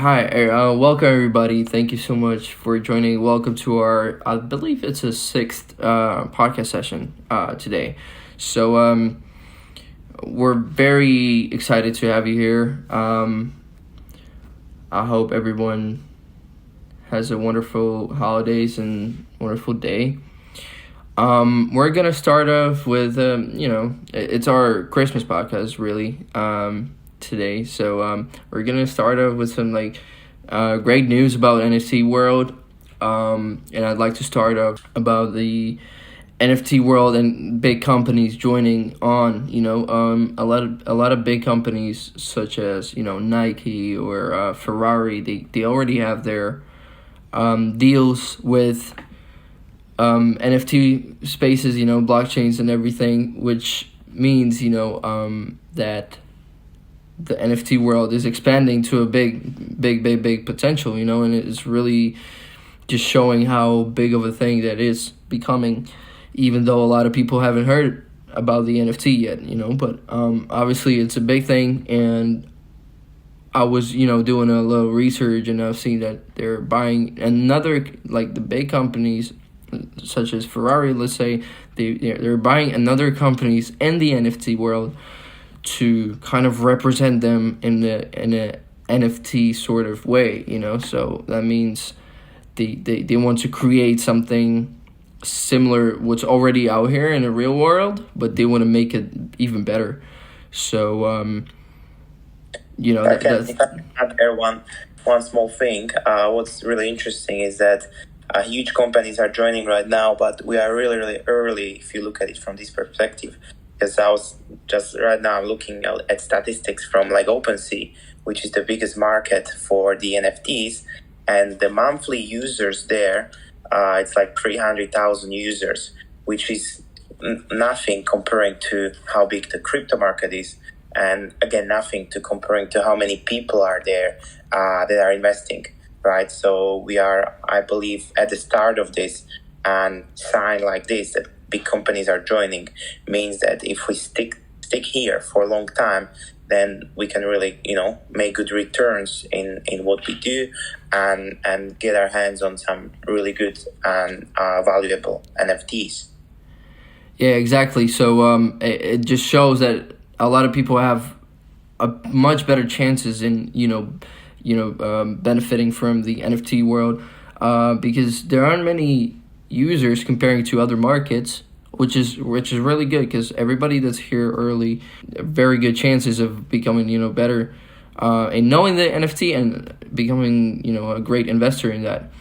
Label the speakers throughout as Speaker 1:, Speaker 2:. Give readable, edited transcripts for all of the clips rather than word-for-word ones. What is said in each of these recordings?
Speaker 1: Hi, welcome everybody. Thank you so much for joining. Welcome to our, I believe it's a sixth podcast session today. So we're very excited to have you here. I hope everyone has a wonderful holidays and wonderful day. We're gonna start off with it's our Christmas podcast really today. So we're gonna start off with some great news about NFT world. And I'd like to start off about the NFT world and big companies joining on. A lot of big companies such as Nike or Ferrari. They already have their deals with NFT spaces, blockchains and everything, which means that the NFT world is expanding to a big potential, and it's really just showing how big of a thing that is becoming, even though a lot of people haven't heard about the NFT yet, but obviously it's a big thing. And I was, doing a little research, and I've seen that they're buying another, the big companies such as Ferrari, let's say, they're buying another companies in the NFT world to kind of represent them in a NFT sort of way, So that means they want to create something similar what's already out here in the real world, but they want to make it even better. So
Speaker 2: if I can add there one small thing. What's really interesting is that huge companies are joining right now, but we are really early if you look at it from this perspective. Because I was just right now looking at statistics from OpenSea, which is the biggest market for the NFTs, and the monthly users there, it's 300,000 users, which is nothing comparing to how big the crypto market is, and again nothing to comparing to how many people are there that are investing, right? So we are, I believe, at the start of this, and sign like this that big companies are joining means that if we stick here for a long time, then we can really make good returns in what we do, and get our hands on some really good and valuable NFTs.
Speaker 1: Yeah, exactly. So it just shows that a lot of people have a much better chances in benefiting from the NFT world, because there aren't many users comparing to other markets, which is really good, because everybody that's here early, very good chances of becoming better in knowing the NFT and becoming a great investor in that.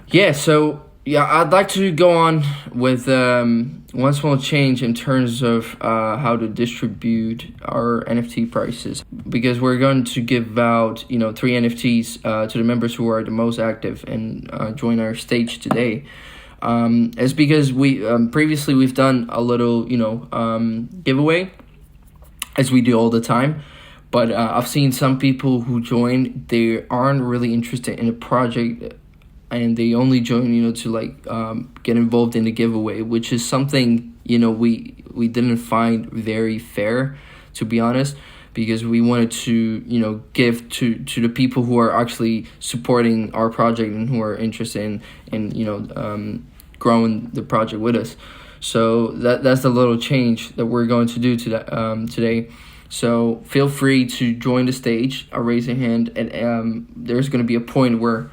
Speaker 1: Yeah, so I'd like to go on with one small change in terms of how to distribute our NFT prices, because we're going to give out 3 NFTs to the members who are the most active and join our stage today. It's because we previously we've done a little giveaway, as we do all the time, but I've seen some people who join, they aren't really interested in the project, and they only join to get involved in the giveaway, which is something we didn't find very fair, to be honest, because we wanted to give to the people who are actually supporting our project and who are interested in growing the project with us. So that's the little change that we're going to do today. So feel free to join the stage. I'll raise your hand, and there's going to be a point where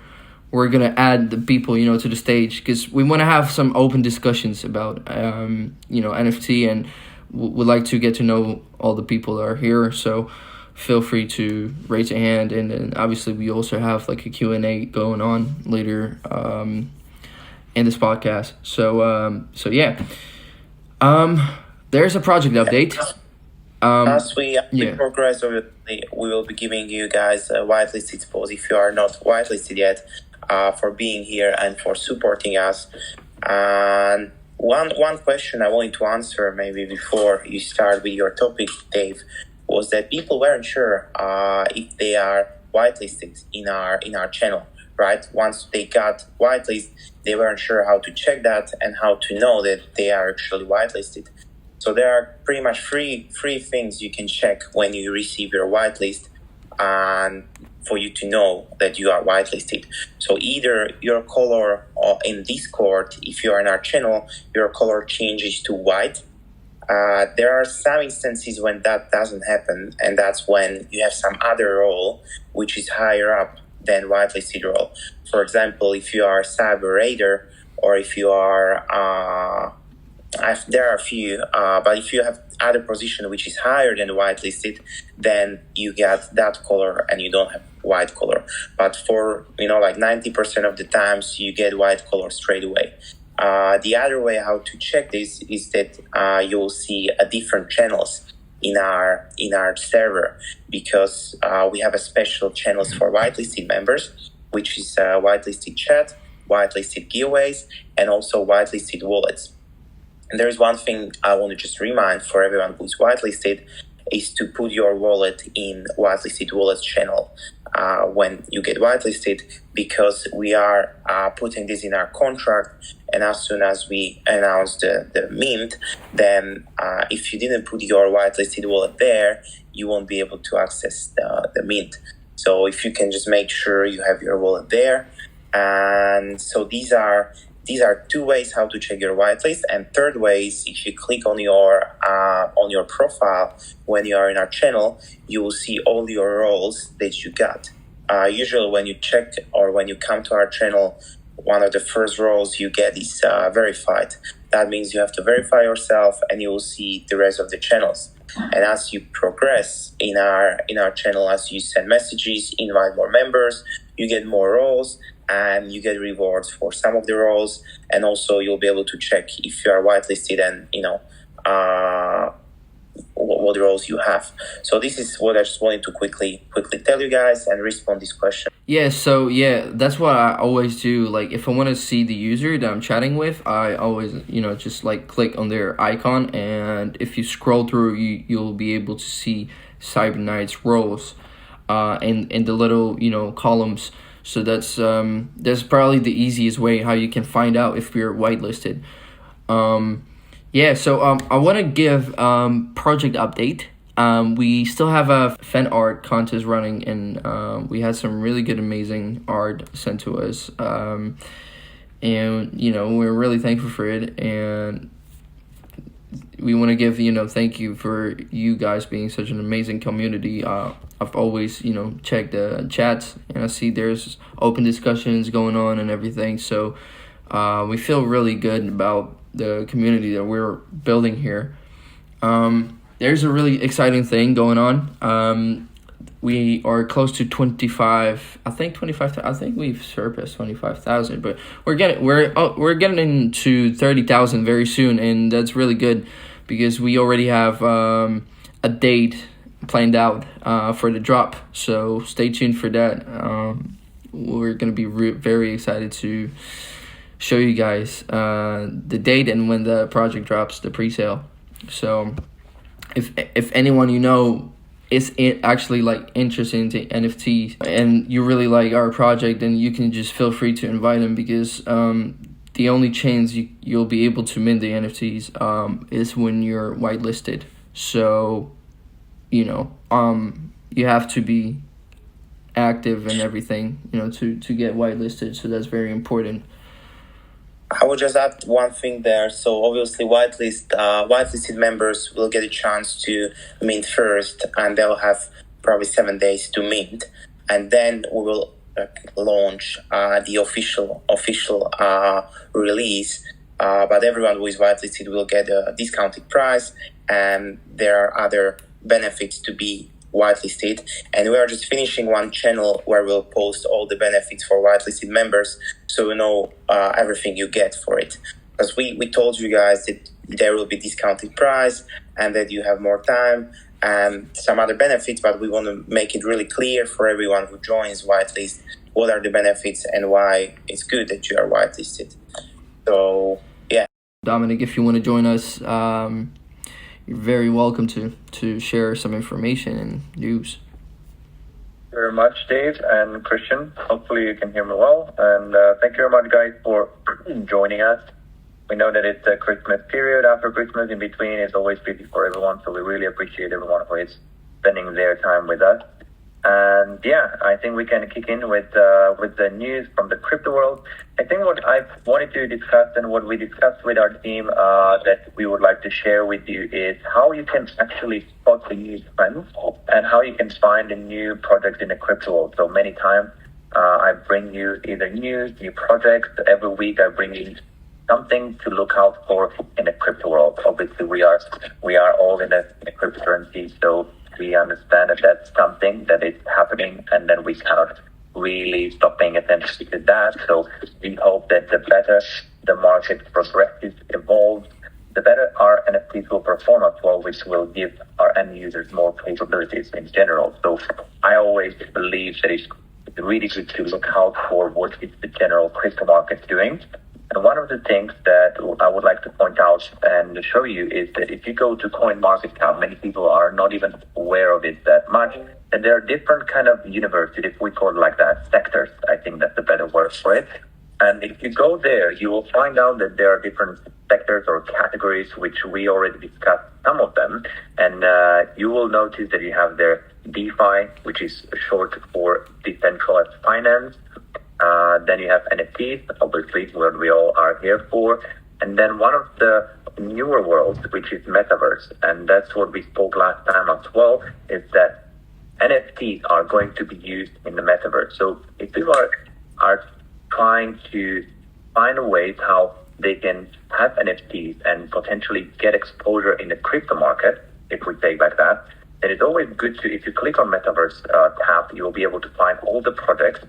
Speaker 1: we're going to add the people to the stage, because we want to have some open discussions about NFT, and would like to get to know all the people that are here. So feel free to raise your hand, and then obviously we also have a Q&A going on later in this podcast. So yeah, there's a project update.
Speaker 2: As we progress, obviously, we will be giving you guys a whitelisted spot if you are not whitelisted yet, for being here and for supporting us. And one question I wanted to answer maybe before you start with your topic, Dave, was that people weren't sure if they are whitelisted in our channel. Right? Once they got whitelist, they weren't sure how to check that and how to know that they are actually whitelisted. So there are pretty much three things you can check when you receive your whitelist. And for you to know that you are whitelisted. So either your color in Discord, if you are in our channel, your color changes to white. There are some instances when that doesn't happen, and that's when you have some other role which is higher up than whitelisted role. For example, if you are a cyber raider, or if you are there are a few, but if you have other position which is higher than whitelisted, then you get that color and you don't have white color. But for like 90% of the times, you get white color straight away. The other way how to check this is that you'll see different channels in our server, because we have a special channels for whitelisted members, which is whitelisted chat, whitelisted giveaways, and also whitelisted wallets. And there's one thing I want to just remind for everyone who is whitelisted, is to put your wallet in whitelisted wallets channel when you get whitelisted, because we are putting this in our contract, and as soon as we announce the mint, then if you didn't put your whitelisted wallet there, you won't be able to access the mint. So if you can just make sure you have your wallet there. And so these are two ways how to check your whitelist. And third way is, if you click on your profile when you are in our channel, you will see all your roles that you got. Usually when you check or when you come to our channel, one of the first roles you get is verified. That means you have to verify yourself, and you will see the rest of the channels. And as you progress in our channel, as you send messages, invite more members, you get more roles, and you get rewards for some of the roles. And also you'll be able to check if you are whitelisted and what roles you have. So this is what I just wanted to quickly tell you guys and respond this question.
Speaker 1: Yeah, so that's what I always do. Like, if I want to see the user that I'm chatting with, I always, just like click on their icon, and if you scroll through, you'll be able to see Cybernites roles in the little, columns. So that's probably the easiest way how you can find out if you're whitelisted. So I want to give project update. We still have a fan art contest running, and we had some really good, amazing art sent to us. And we're really thankful for it, and we want to give thank you for you guys being such an amazing community. I've always checked the chats, and I see there's open discussions going on and everything. So we feel really good about the community that we're building here. There's a really exciting thing going on. We are close to 25. I think we've surpassed 25,000, but we're getting into 30,000 very soon, and that's really good because we already have a date planned out for the drop. So stay tuned for that. We're gonna be very excited to show you guys the date and when the project drops, the pre-sale. So if anyone is actually like interested into NFTs and you really like our project, then you can just feel free to invite them, because the only chance you'll be able to mint the NFTs is when you're whitelisted. So you have to be active and everything to get whitelisted. So that's very important.
Speaker 2: I will just add one thing there. So obviously whitelisted members will get a chance to mint first, and they'll have probably 7 days to mint. And then we will launch the official release. But everyone who is whitelisted will get a discounted price, and there are other benefits to be whitelisted. And we are just finishing one channel where we'll post all the benefits for whitelisted members, so you know everything you get for it. Because we told you guys that there will be discounted price and that you have more time and some other benefits, but we want to make it really clear for everyone who joins whitelist what are the benefits and why it's good that you are whitelisted. So yeah,
Speaker 1: Dominic, if you want to join us, you're very welcome to share some information and news.
Speaker 3: Very much, Dave and Christian. Hopefully you can hear me well. And thank you very much, guys, for joining us. We know that it's a Christmas period. After Christmas, in between, it's always busy for everyone. So we really appreciate everyone who is spending their time with us. And yeah, I think we can kick in with the news from the crypto world. I think what I wanted to discuss and what we discussed with our team that we would like to share with you is how you can actually spot the new trends and how you can find a new project in the crypto world. So many times I bring you either news, new projects. Every week I bring you something to look out for in the crypto world. Obviously, we are all in a cryptocurrency, so we understand that that's something that is happening, and then we cannot really stop paying attention to that. So we hope that the better the market progresses, evolves, the better our NFTs will perform as well, which will give our end users more capabilities in general. So I always believe that it's really good to look out for what is the general crypto market doing. And one of the things that I would like to point out and show you is that if you go to CoinMarketCap, many people are not even aware of it that much. And there are different kind of universes, if we call it like that, sectors. I think that's a better word for it. And if you go there, you will find out that there are different sectors or categories, which we already discussed some of them. And you will notice that you have there DeFi, which is short for decentralized finance. Then you have NFTs, obviously, what we all are here for. And then one of the newer worlds, which is Metaverse. And that's what we spoke last time as well, is that NFTs are going to be used in the Metaverse. So if people are trying to find a way how they can have NFTs and potentially get exposure in the crypto market, if we say like that, then it's always good to, if you click on Metaverse tab, you will be able to find all the projects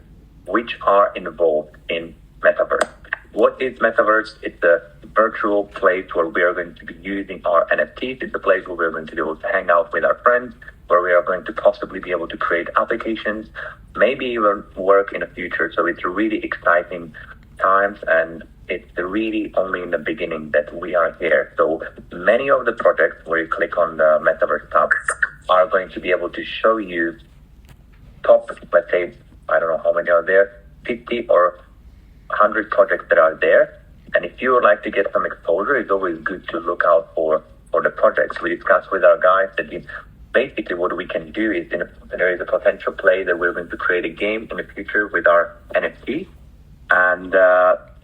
Speaker 3: which are involved in Metaverse. What is Metaverse? It's a virtual place where we are going to be using our NFTs. It's a place where we're going to be able to hang out with our friends, where we are going to possibly be able to create applications, maybe even work in the future. So it's really exciting times, and it's really only in the beginning that we are here. So many of the projects where you click on the Metaverse tab are going to be able to show you top, let's say, I don't know how many are there, 50 or 100 projects that are there. And if you would like to get some exposure, it's always good to look out for the projects. We discussed with our guys that basically what we can do is there is a potential play that we're going to create a game in the future with our NFT, and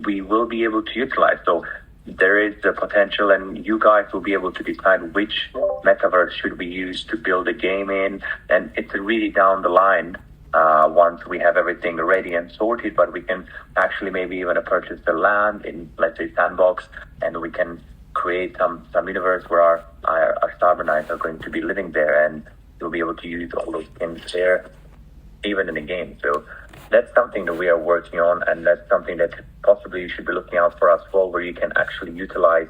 Speaker 3: we will be able to utilize. So there is the potential, and you guys will be able to decide which metaverse should we use to build a game in. And it's really down the line once we have everything ready and sorted, but we can actually maybe even purchase the land in, let's say, Sandbox, and we can create some universe where our Cybernites are going to be living there, and you'll be able to use all those things there, even in the game. So that's something that we are working on, and that's something that possibly you should be looking out for as well, where you can actually utilize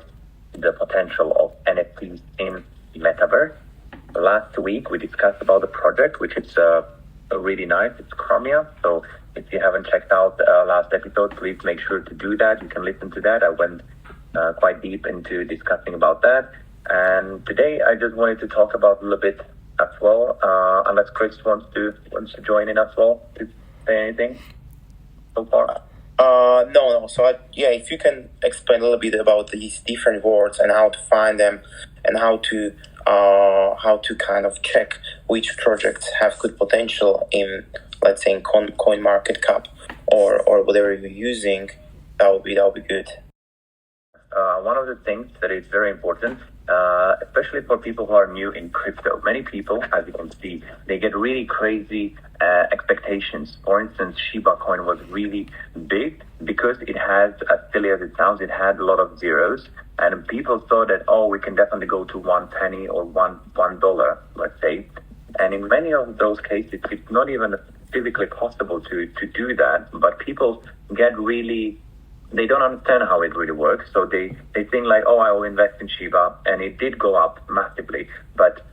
Speaker 3: the potential of NFTs in Metaverse. Last week, we discussed about the project, which is really nice. It's Chromia. So if you haven't checked out the last episode, please make sure to do that. You can listen to that. I went quite deep into discussing about that. And today, I just wanted to talk about a little bit as well, unless Chris wants to join in as well to say anything so far.
Speaker 2: No. So if you can explain a little bit about these different words and how to find them, and how to kind of check which projects have good potential in, let's say, in CoinMarketCap or whatever you're using, that would be good.
Speaker 3: One of the things that is very important, especially for people who are new in crypto, many people, as you can see, they get really crazy expectations. For instance, Shiba coin was really big because it has, as silly as it sounds, it had a lot of zeros. And people thought that, we can definitely go to 1 penny or $1, let's say. And in many of those cases, it's not even physically possible to do that. But people get really, they don't understand how it really works. So they think like, I will invest in Shiba. And it did go up massively. But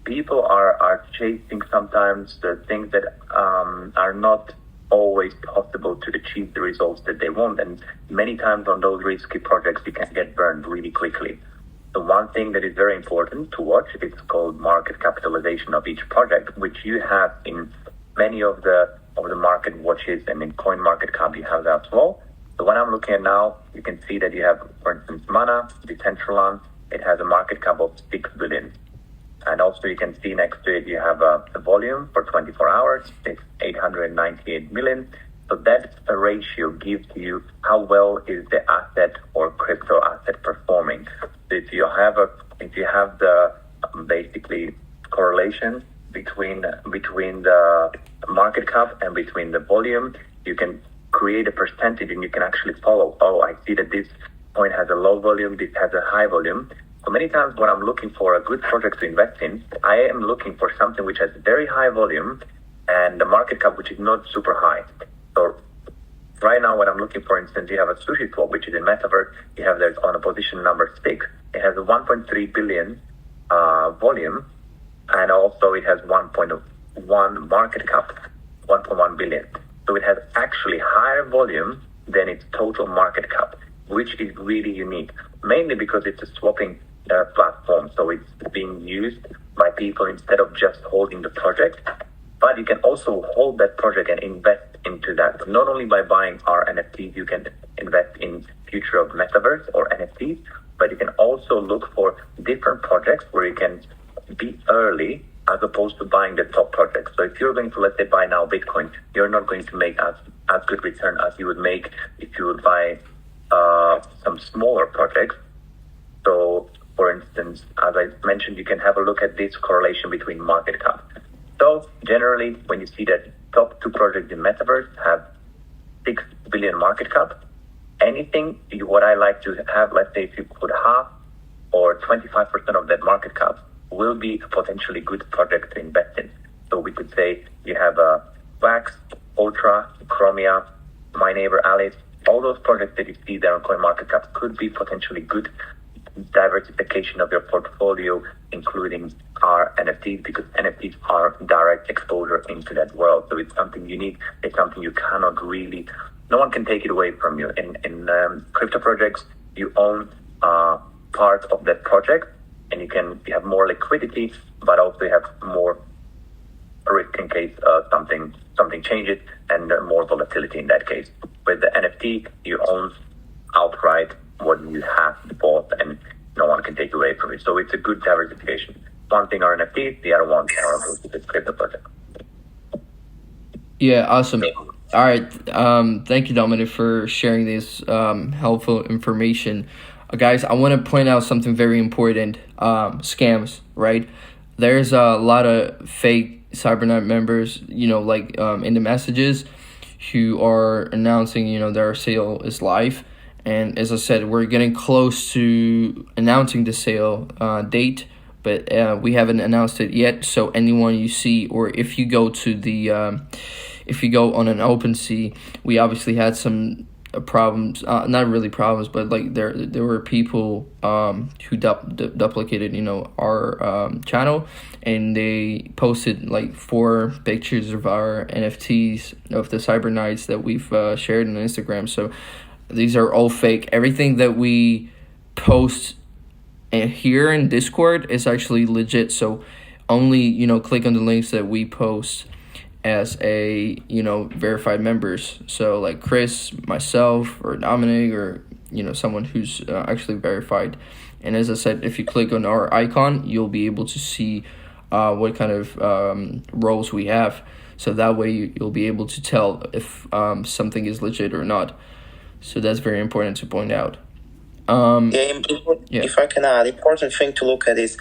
Speaker 3: people are chasing sometimes the things that are not always possible to achieve the results that they want. And many times on those risky projects, you can get burned really quickly. The one thing that is very important to watch, it's called market capitalization of each project, which you have in many of the market watches, and in CoinMarketCap you have that as well. So what I'm looking at now, you can see that you have, for instance, Mana, Decentraland. It has a market cap of 6 billion. And also you can see next to it, you have the volume for 24 hours. It's 898 million. So that ratio gives you how well is the asset or crypto asset performing. So if you have the basically correlation between the market cap and between the volume, you can create a percentage and you can actually follow. Oh, I see that this point has a low volume, this has a high volume. So many times when I'm looking for a good project to invest in, I am looking for something which has very high volume and the market cap which is not super high. So right now, what I'm looking for instance, you have a sushi swap, which is in Metaverse. You have that on a position number 6. It has a 1.3 billion volume, and also it has 1.1 market cap, 1.1 billion. So it has actually higher volume than its total market cap, which is really unique, mainly because it's a swapping platform. So it's being used by people instead of just holding the project. But you can also hold that project and invest into that. Not only by buying our NFTs, you can invest in future of Metaverse or NFTs, but you can also look for different projects where you can be early as opposed to buying the top projects. So if you're going to, let's say, buy now Bitcoin, you're not going to make as good return as you would make if you would buy some smaller projects. So, for instance, as I mentioned, you can have a look at this correlation between market cap. So generally, when you see that top 2 projects in Metaverse have 6 billion market cap, what I like to have, let's say if you put half or 25% of that market cap will be a potentially good project to invest in. So we could say you have Wax, Ultra, Chromia, My Neighbor Alice, all those projects that you see there on CoinMarketCap could be potentially good diversification of your portfolio, including our NFTs, because NFTs are direct exposure into that world. So it's something unique. It's something you cannot really, no one can take it away from you. In crypto projects, you own part of that project, and you have more liquidity, but also you have more risk in case something changes, and more volatility in that case. With the NFT, you own outright what you have bought, and no one can take away from it. So it's a good diversification. One thing are NFTs, the other one are the crypto project.
Speaker 1: Yeah, awesome. All right. Thank you, Dominic, for sharing this helpful information. Guys, I want to point out something very important. Scams, right? There's a lot of fake Cybernight members, like in the messages, who are announcing, their sale is live. And as I said, we're getting close to announcing the sale date, but we haven't announced it yet. So anyone you see, or if you go to if you go on an OpenSea, we obviously had some problems, not really problems, but like there were people who duplicated, our channel, and they posted like 4 pictures of our NFTs of the Cybernites that we've shared on Instagram. So these are all fake. Everything that we post here in Discord is actually legit. So only, click on the links that we post as a, verified members. So like Chris, myself, or Dominic, or, someone who's actually verified. And as I said, if you click on our icon, you'll be able to see what kind of roles we have. So that way you'll be able to tell if something is legit or not. So that's very important to point out.
Speaker 2: If I can add, important thing to look at is,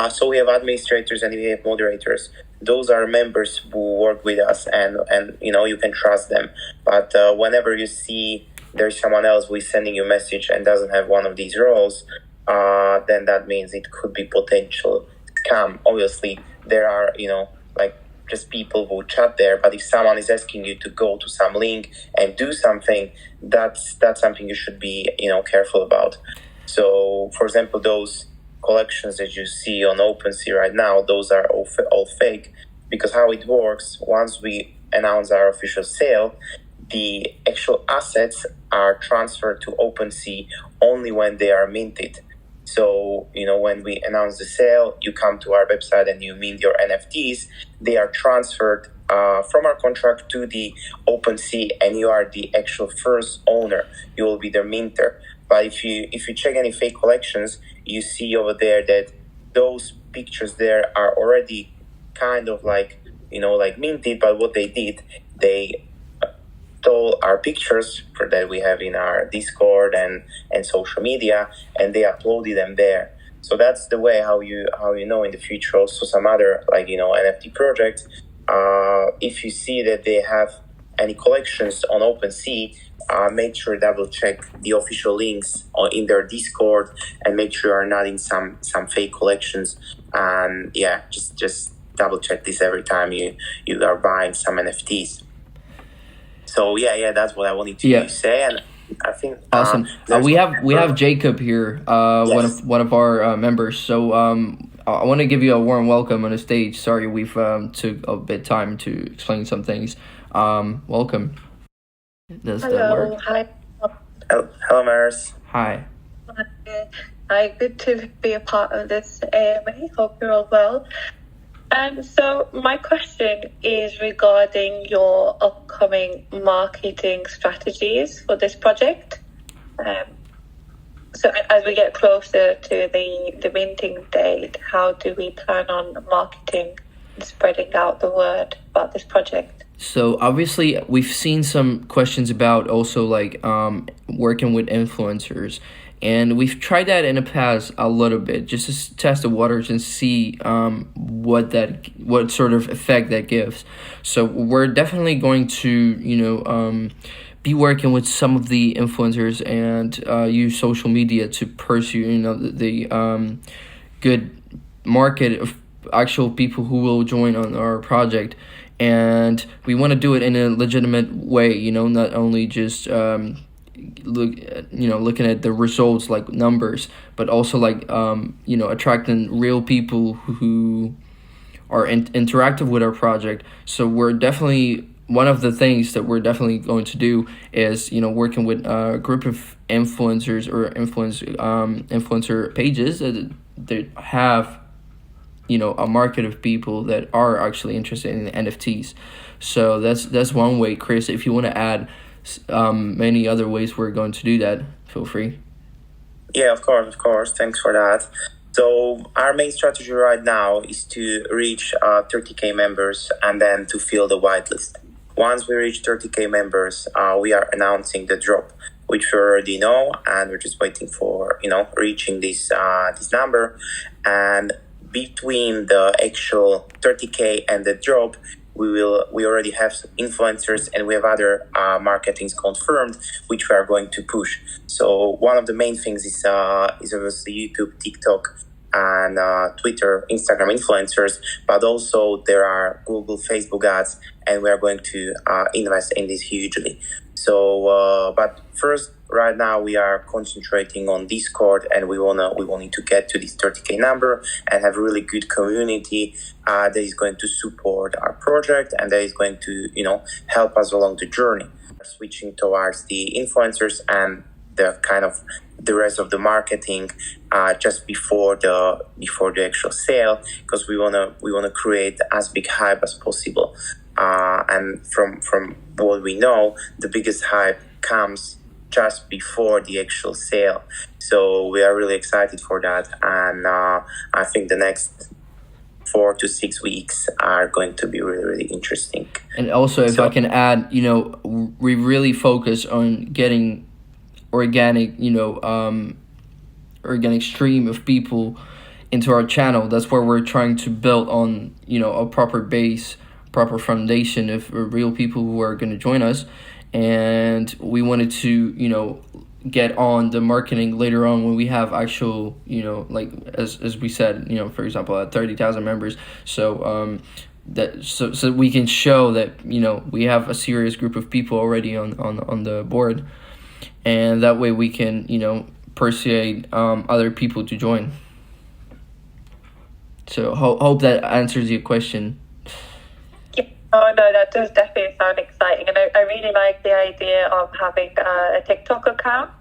Speaker 2: so we have administrators and we have moderators. Those are members who work with us, and you can trust them. But whenever you see there's someone else who is sending you a message and doesn't have one of these roles, then that means it could be potential scam. Obviously, there are just people who chat there, but if someone is asking you to go to some link and do something, that's something you should be careful about. So, for example, those collections that you see on OpenSea right now, those are all fake, because how it works, once we announce our official sale, the actual assets are transferred to OpenSea only when they are minted. So, when we announce the sale, you come to our website and you mint your NFTs. They are transferred from our contract to the OpenSea, and you are the actual first owner. You will be the minter. But if you check any fake collections, you see over there that those pictures there are already kind of like, like minted, but what they did, they stole our pictures that we have in our Discord and social media, and they uploaded them there. So that's the way how you know in the future also some other like NFT projects. If you see that they have any collections on OpenSea, make sure double check the official links in their Discord and make sure you're not in some fake collections. And just double check this every time you are buying some NFTs. So that's what I wanted to say, and I think
Speaker 1: awesome. We have Jacob here,
Speaker 2: yes.
Speaker 1: one of our members. So I want to give you a warm welcome on the stage. Sorry, we've took a bit time to explain some things. Welcome. Does that work?
Speaker 4: Hi.
Speaker 2: Hello, Maris.
Speaker 1: Hi.
Speaker 4: Hi, good to be a part of this AMA. Hope you're all well. So my question is regarding your upcoming marketing strategies for this project. So as we get closer to the minting date, how do we plan on marketing and spreading out the word about this project?
Speaker 1: So obviously we've seen some questions about also like working with influencers, and we've tried that in the past a little bit just to test the waters and see what sort of effect that gives. So we're definitely going to be working with some of the influencers and use social media to pursue the good market of actual people who will join on our project. And we want to do it in a legitimate way, not only just looking at the results like numbers, but also like attracting real people who are interactive with our project. So we're definitely, one of the things that we're definitely going to do is working with a group of influencers or influencer pages that have a market of people that are actually interested in NFTs. So that's one way. Chris, if you want to add many other ways we're going to do that, feel free.
Speaker 2: Yeah, of course. Thanks for that. So our main strategy right now is to reach 30K members and then to fill the whitelist. Once we reach 30K members, we are announcing the drop, which we already know, and we're just waiting for reaching this number. And between the actual 30K and the drop, we already have some influencers and we have other marketings confirmed, which we are going to push. So one of the main things is obviously YouTube, TikTok, and Twitter, Instagram influencers, but also there are Google, Facebook ads, and we are going to invest in this hugely. So, but first, right now we are concentrating on Discord, and we wanting to get to this 30K number and have a really good community that is going to support our project and that is going to help us along the journey. We're switching towards the influencers and the kind of the rest of the marketing just before the actual sale, because we wanna create as big hype as possible. And from what we know, the biggest hype comes just before the actual sale. So we are really excited for that, and I think the next 4 to 6 weeks are going to be really, really interesting.
Speaker 1: And also, if I can add, we really focus on getting organic stream of people into our channel. That's where we're trying to build on, a proper base, proper foundation of real people who are going to join us. And we wanted to, get on the marketing later on when we have actual, like as we said, for example, at 30,000 members. So so we can show that, we have a serious group of people already on the board. And that way we can, persuade other people to join. So hope that answers your question.
Speaker 4: Oh, no, that does definitely sound exciting. And I really like the idea of having a TikTok account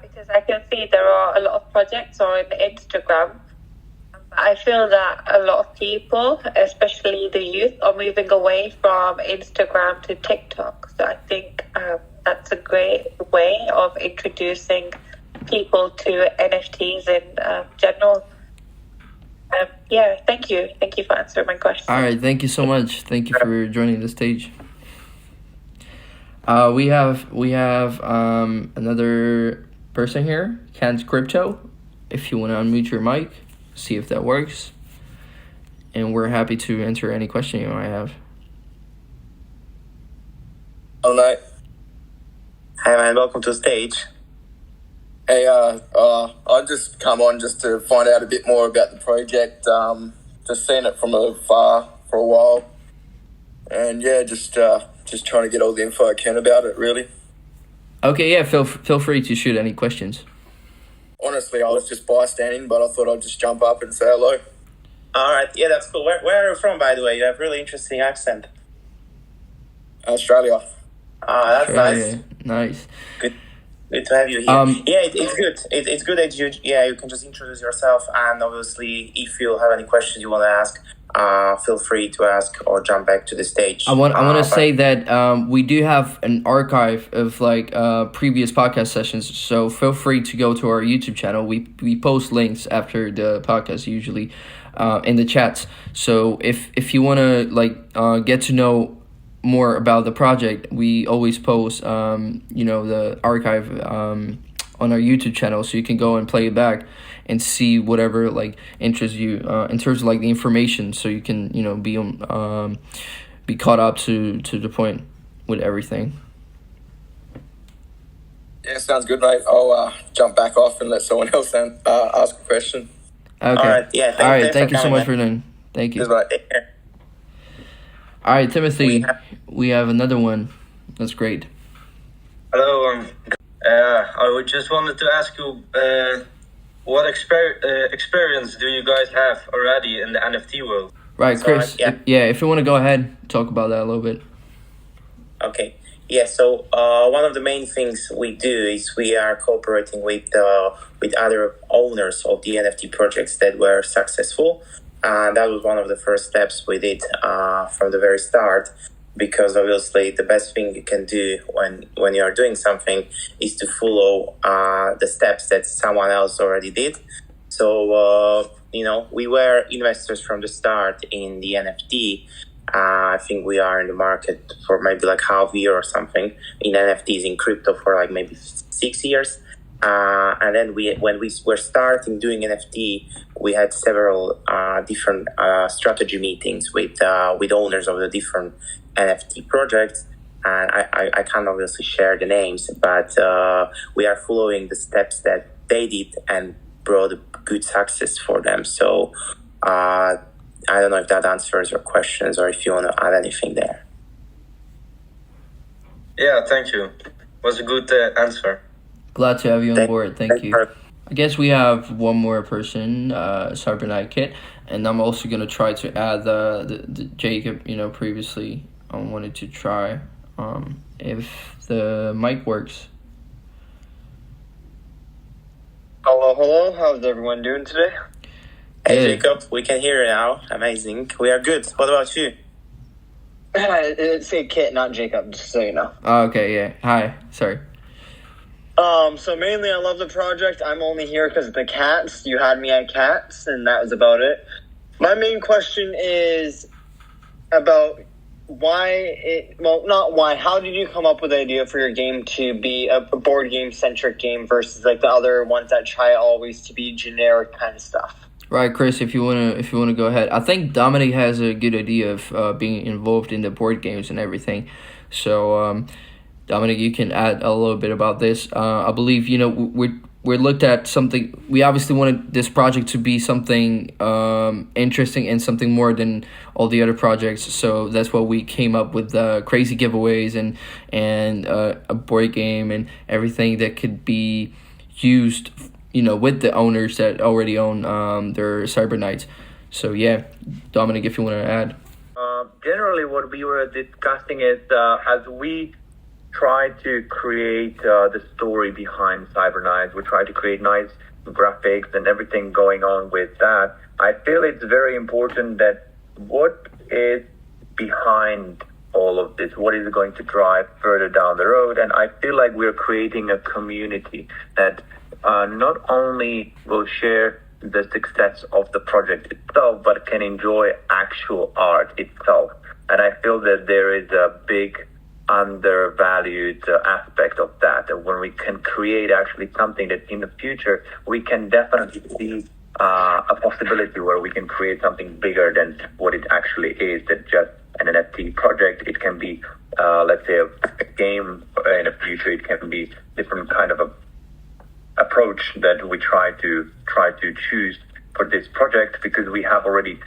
Speaker 4: because I can see there are a lot of projects on Instagram. I feel that a lot of people, especially the youth, are moving away from Instagram to TikTok. So I think that's a great way of introducing people to NFTs in general. yeah, thank you for answering my question.
Speaker 1: All right, thank you so much. Thank you for joining the stage. We have another person here, Kent Crypto. If you want to unmute your mic, see if that works, and we're happy to answer any question you might have.
Speaker 2: Hello, mate. Hi, man. Welcome to the stage. Hey, I just come on just to find out a bit more about the project. Just seen it from afar for a while, and yeah, just trying to get all the info I can about it. Really.
Speaker 1: Okay, yeah. Feel free to shoot any questions.
Speaker 2: Honestly, I was just bystanding, but I thought I'd just jump up and say hello. All right. Yeah, that's cool. Where are you from, by the way? You have really interesting accent. Australia. Ah, that's nice.
Speaker 1: Nice.
Speaker 2: Good to have you here. It's good. It's good that you can just introduce yourself, and obviously, if you have any questions you want to ask, feel free to ask or jump back to the stage.
Speaker 1: I want to say that we do have an archive of previous podcast sessions, so feel free to go to our YouTube channel. We post links after the podcast usually in the chats. So if you want to get to know more about the project, we always post the archive on our YouTube channel, so you can go and play it back and see whatever interests you in terms of the information, so you can be caught up to the point with everything.
Speaker 2: Yeah, sounds good, mate. I'll jump back off and let someone else ask a question.
Speaker 1: Okay.
Speaker 2: All right. Yeah.
Speaker 1: All right. Thank you so much for doing. Thank you.
Speaker 2: Right.
Speaker 1: All right, Timothy, we have another one. That's great.
Speaker 5: Hello. I just wanted to ask you, what experience do you guys have already in the NFT world?
Speaker 1: Right, Chris. If you want to go ahead, talk about that a little bit.
Speaker 2: Okay. Yeah. So one of the main things we do is we are cooperating with other owners of the NFT projects that were successful. And that was one of the first steps we did from the very start, because obviously the best thing you can do when you are doing something is to follow the steps that someone else already did. So, we were investors from the start in the NFT. I think we are in the market for maybe half a year or something in NFTs, in crypto for maybe 6 years. And then when we were starting doing NFT, we had several different strategy meetings with owners of the different NFT projects. And I can't obviously share the names, but we are following the steps that they did and brought good success for them. So I don't know if that answers your questions or if you want to add anything there.
Speaker 5: Yeah, thank you. Was a good answer.
Speaker 1: Glad to have you on board. Thank you. I guess we have one more person, Cybernites Kit, and I'm also gonna try to add the Jacob. Previously I wanted to try if the mic works.
Speaker 6: Hello. How's everyone doing today?
Speaker 2: Hey, Jacob, we can hear you now. Amazing. We are good. What about you?
Speaker 6: Say Kit, not Jacob, just so you know.
Speaker 1: Okay, yeah. Hi. Sorry.
Speaker 6: So mainly I love the project. I'm only here because of the cats. You had me at cats, and that was about it. My main question is about how did you come up with the idea for your game to be a board game centric game versus the other ones that try always to be generic kind of stuff?
Speaker 1: Right, Chris, if you wanna go ahead. I think Dominic has a good idea of being involved in the board games and everything. So Dominic, you can add a little bit about this. I believe we looked at something. We obviously wanted this project to be something interesting and something more than all the other projects. So that's why we came up with crazy giveaways and a board game and everything that could be used, with the owners that already own their Cybernites. So yeah, Dominic, if you want to add.
Speaker 3: Generally, what we were discussing is as we try to create the story behind Cybernites. We try to create nice graphics and everything going on with that. I feel it's very important that what is behind all of this, what is going to drive further down the road. And I feel like we're creating a community that not only will share the success of the project itself, but can enjoy actual art itself. And I feel that there is a big undervalued aspect of that. When we can create actually something that in the future we can definitely see a possibility where we can create something bigger than what it actually is, that just an NFT project. It can be, let's say, a game in the future. It can be different kind of a approach that we try to choose for this project, because we have already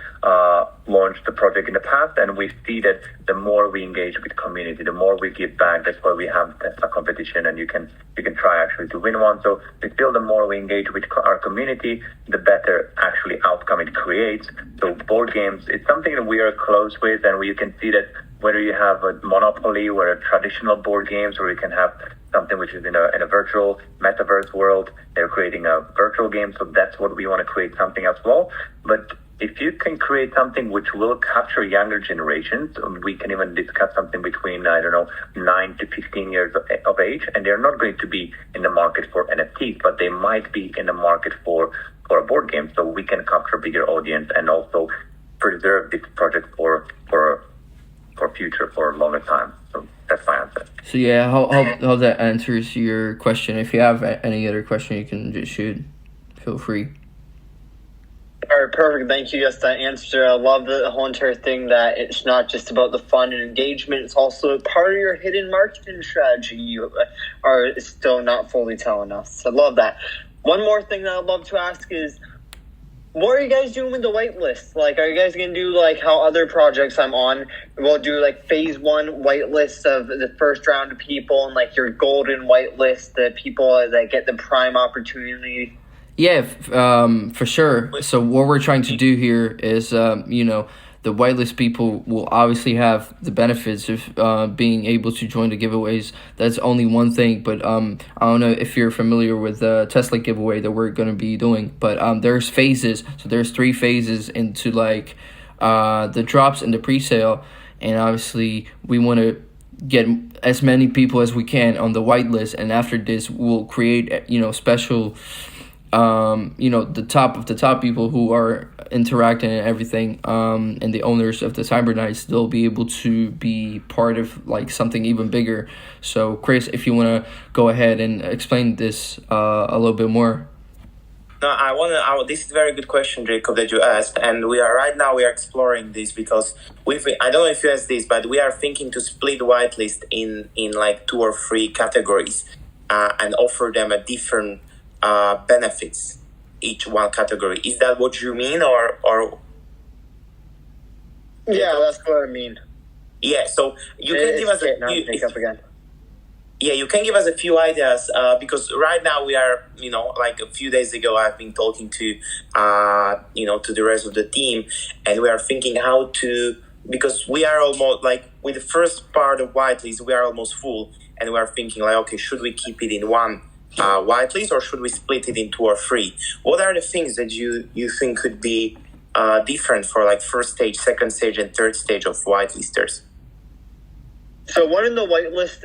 Speaker 3: launched the project in the past, and we see that the more we engage with the community, the more we give back. That's why we have a competition, and you can try actually to win one. So we feel the more we engage with our community, the better actually outcome it creates. So board games, it's something that we are close with, and you can see that whether you have a Monopoly or a traditional board games, or you can have something which is in a virtual metaverse world, they're creating a virtual game. So that's what we want to create, something as well. But if you can create something which will capture younger generations, we can even discuss something between, 9 to 15 years of age, and they're not going to be in the market for NFTs, but they might be in the market for a board game. So we can capture a bigger audience and also preserve this project for future, for a longer time. So that's my answer.
Speaker 1: So yeah, how that answers your question. If you have any other question, you can just shoot. Feel free.
Speaker 6: All right, perfect. Thank you. Yes, that answer. I love the whole entire thing, that it's not just about the fun and engagement. It's also part of your hidden marketing strategy you are still not fully telling us. I love that. One more thing that I'd love to ask is, what are you guys doing with the whitelist? Like, are you guys going to do like how other projects I'm on will do, like phase 1 whitelist of the first round of people, and like your golden whitelist, the people that get the prime opportunity?
Speaker 1: Yeah, for sure. So what we're trying to do here is, the whitelist people will obviously have the benefits of being able to join the giveaways. That's only one thing, but I don't know if you're familiar with the Tesla giveaway that we're going to be doing, but there's phases. So there's 3 phases into like the drops and the pre-sale, and obviously we want to get as many people as we can on the whitelist, and after this we'll create special the top of the top people who are interacting and everything, and the owners of the Cybernites, they'll be able to be part of like something even bigger. So Chris, if you want to go ahead and explain this a little bit more.
Speaker 2: No, this is a very good question, Jacob, that you asked, and we are exploring this, because I don't know if you asked this, but we are thinking to split whitelist in like 2 or 3 categories, and offer them a different benefits, each one category. Is that what you mean, or?
Speaker 6: Yeah, that's what I mean.
Speaker 2: Yeah, so you can give us you can give us a few ideas, because right now we are, like a few days ago, I've been talking to, to the rest of the team, and we are thinking how to, because we are almost like with the first part of whitelist, we are almost full, and we are thinking like, okay, should we keep it in one whitelist, or should we split it in 2 or 3? What are the things that you think could be different for like first stage, second stage, and third stage of whitelisters?
Speaker 6: So one of the whitelist,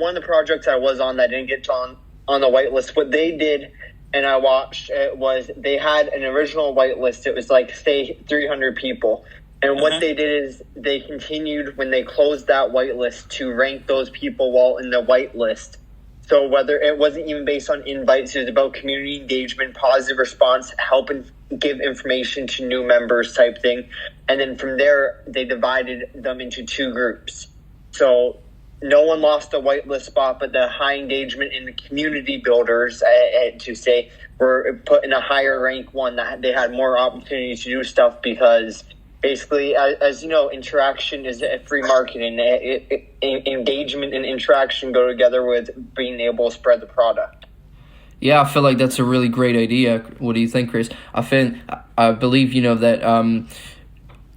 Speaker 6: one of the projects I was on that didn't get on the whitelist, what they did, and I watched, was they had an original whitelist. It was like, say, 300 people. And what they did is they continued, when they closed that whitelist, to rank those people while in the whitelist. So whether it wasn't even based on invites, it was about community engagement, positive response, helping give information to new members type thing. And then from there, they divided them into 2 groups. So no one lost a whitelist spot, but the high engagement in the community builders, to say, were put in a higher rank one, that they had more opportunity to do stuff, because basically, as you know, interaction is free marketing. Engagement and interaction go together with being able to spread the product.
Speaker 1: Yeah, I feel like that's a really great idea. What do you think, Chris? I believe that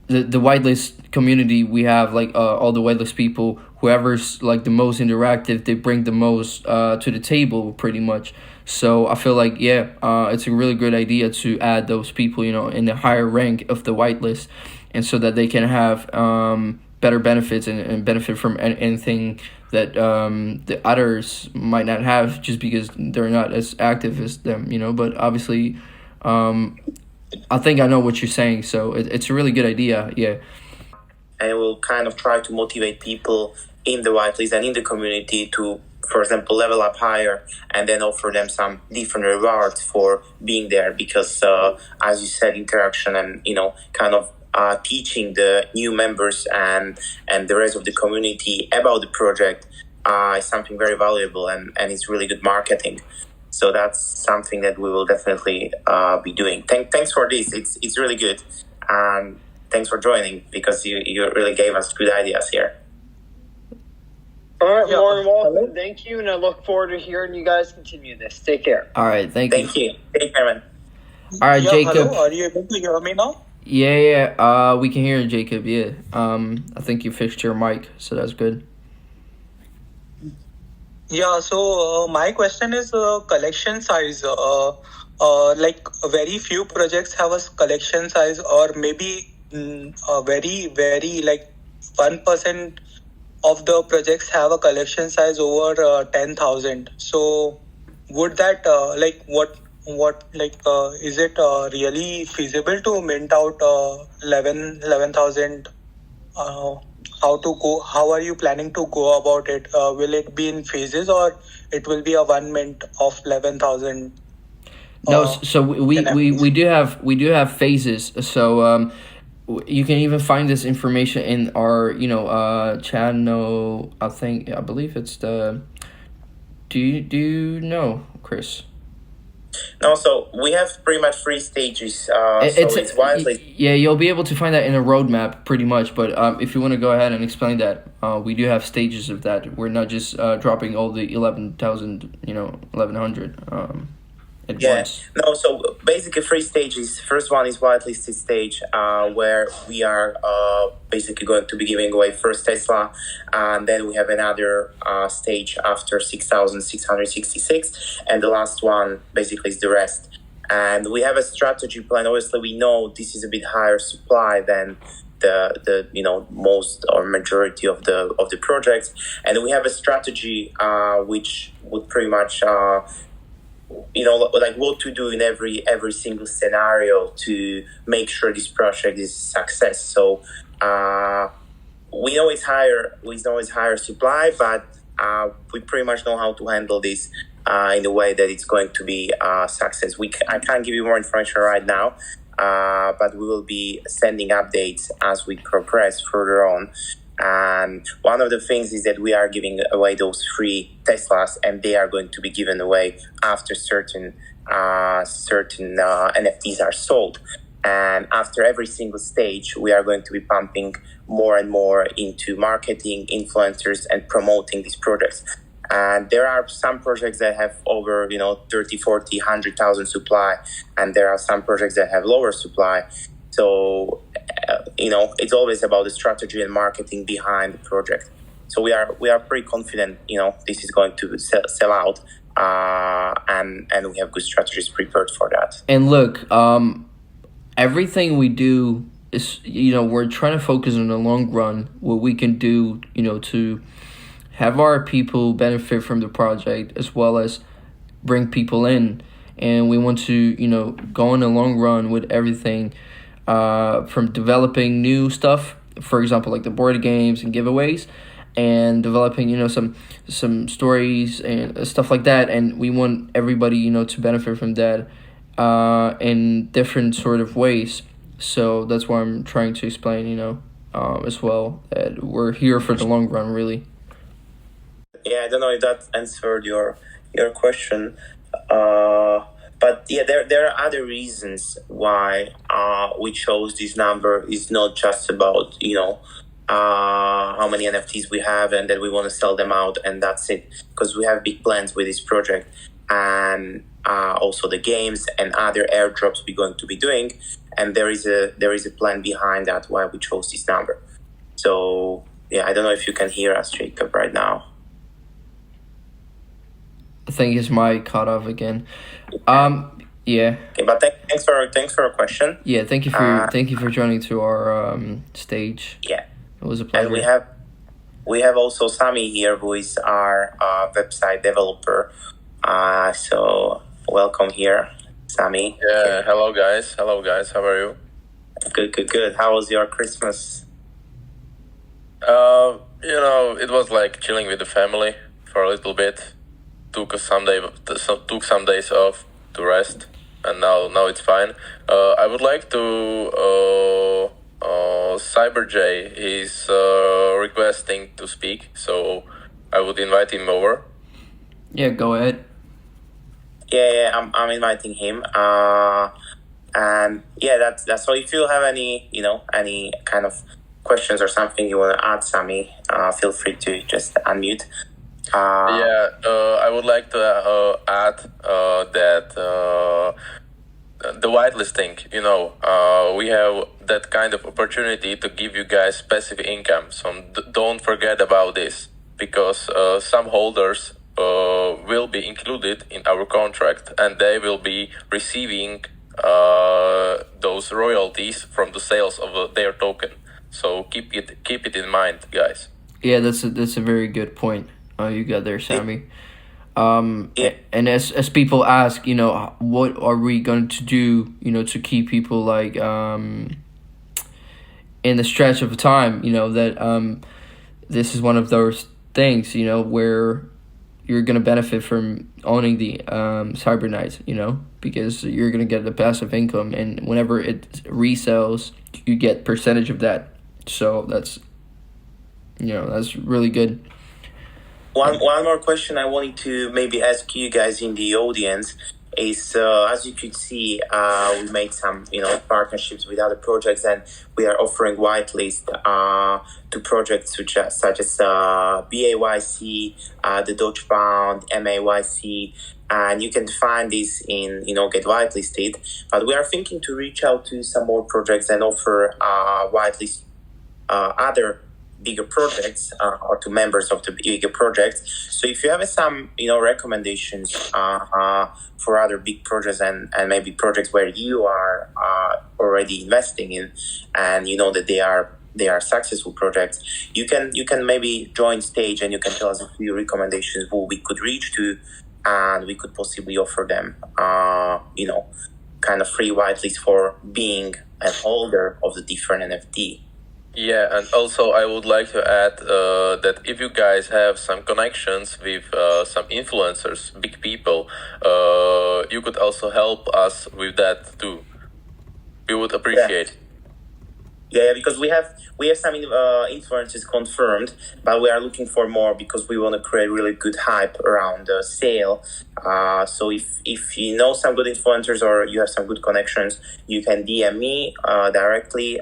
Speaker 1: the whitelist community, we have like all the whitelist people, whoever's like the most interactive, they bring the most to the table, pretty much. So I feel like it's a really good idea to add those people in the higher rank of the whitelist, and so that they can have better benefits and benefit from anything that the others might not have, just because they're not as active as them. But obviously I think I know what you're saying. So it's a really good idea. Yeah.
Speaker 2: And it will kind of try to motivate people in the whitelist and in the community to, for example, level up higher, and then offer them some different rewards for being there. Because, as you said, interaction and kind of teaching the new members and the rest of the community about the project is something very valuable, and it's really good marketing. So that's something that we will definitely be doing. Thanks for this. It's really good. And thanks for joining, because you really gave us good ideas here.
Speaker 6: All right, more than welcome. Thank you, and I look forward to hearing you guys continue this. Take care.
Speaker 1: All right. Thank you.
Speaker 2: Thank you. Take care, man.
Speaker 1: All right, Jacob.
Speaker 7: Hello, are you able to hear me now?
Speaker 1: Yeah. We can hear you, Jacob. Yeah. I think you fixed your mic, so that's good.
Speaker 7: Yeah, so my question is collection size. Like very few projects have a collection size, or maybe very, very like 1% of the projects have a collection size over 10,000. So would that is it really feasible to mint out 11,000? How are you planning to go about it? Will it be in phases, or it will be a one mint of 11,000?
Speaker 1: No, so we do have phases. So you can even find this information in our channel. I believe it's the. Do you know, Chris?
Speaker 2: No, so we have pretty much 3 stages. It's widely.
Speaker 1: Yeah, you'll be able to find that in a roadmap, pretty much. But if you want to go ahead and explain that, we do have stages of that. We're not just dropping all the 11,000, 1,100 at once.
Speaker 2: No, so basically 3 stages. First one is whitelisted stage, where we are basically going to be giving away first Tesla, and then we have another stage after 6,666, and the last one basically is the rest. And we have a strategy plan. Obviously, we know this is a bit higher supply than the most or majority of the projects, and we have a strategy which would pretty much like what to do in every single scenario to make sure this project is a success. So we know it's higher supply, but we pretty much know how to handle this in a way that it's going to be a success. I can't give you more information right now, but we will be sending updates as we progress further on. And one of the things is that we are giving away those free Teslas, and they are going to be given away after certain NFTs are sold. And after every single stage, we are going to be pumping more and more into marketing, influencers, and promoting these projects. And there are some projects that have over 30, 40, 100,000 supply, and there are some projects that have lower supply. So it's always about the strategy and marketing behind the project. So we are pretty confident, this is going to sell out, and we have good strategies prepared for that.
Speaker 1: And look, everything we do is, we're trying to focus on the long run, what we can do, to have our people benefit from the project as well as bring people in. And we want to, go in the long run with everything. From developing new stuff, for example, like the board games and giveaways, and developing, some stories and stuff like that. And we want everybody, to benefit from that in different sort of ways. So that's why I'm trying to explain, as well, that we're here for the long run, really.
Speaker 2: Yeah, I don't know if that answered your question. But yeah, there are other reasons why we chose this number. It's not just about how many NFTs we have and that we want to sell them out and that's it. Because we have big plans with this project, and also the games and other airdrops we're going to be doing. And there is a plan behind that why we chose this number. So yeah, I don't know if you can hear us, Jacob, right now.
Speaker 1: I think his mic cut off again. Yeah.
Speaker 2: Okay, but thanks for your question.
Speaker 1: Yeah, thank you for joining to our stage.
Speaker 2: Yeah,
Speaker 1: it was a pleasure.
Speaker 2: And we have also Sami here, who is our website developer. So welcome here. Sammy.
Speaker 8: Yeah, hello guys. Hello guys. How are you?
Speaker 2: Good. How was your Christmas?
Speaker 8: It was like chilling with the family for a little bit. Took some days off to rest, and now it's fine. I would like to CyberJ is requesting to speak, so I would invite him over.
Speaker 1: Yeah, go ahead.
Speaker 2: Yeah, I'm inviting him. And yeah, that's so. If you have any kind of questions or something you want to add, Sammy, feel free to just unmute.
Speaker 8: I would like to add that the whitelisting, we have that kind of opportunity to give you guys passive income. So don't forget about this, because some holders will be included in our contract, and they will be receiving those royalties from the sales of their token. So keep it in mind, guys.
Speaker 1: Yeah, that's a very good point you got there, Sammy. And as people ask, what are we going to do, to keep people like in the stretch of time, that this is one of those things, where you're going to benefit from owning the Cybernites, because you're going to get the passive income, and whenever it resells, you get percentage of that. So that's really good.
Speaker 2: One more question I wanted to maybe ask you guys in the audience is, as you could see, we made some partnerships with other projects, and we are offering whitelist to projects such as BAYC, the Dodge Pound, MAYC, and you can find this in get whitelisted. But we are thinking to reach out to some more projects and offer whitelist other bigger projects or to members of the bigger projects. So if you have some recommendations for other big projects and maybe projects where you are already investing in, and that they are successful projects, you can maybe join stage, and you can tell us a few recommendations who we could reach to, and we could possibly offer them kind of free whitelist for being an holder of the different NFT.
Speaker 8: Yeah, and also I would like to add that if you guys have some connections with some influencers, big people, you could also help us with that too. We would appreciate.
Speaker 2: Yeah, because we have some influencers confirmed, but we are looking for more because we want to create really good hype around the sale. So if you know some good influencers or you have some good connections, you can DM me directly.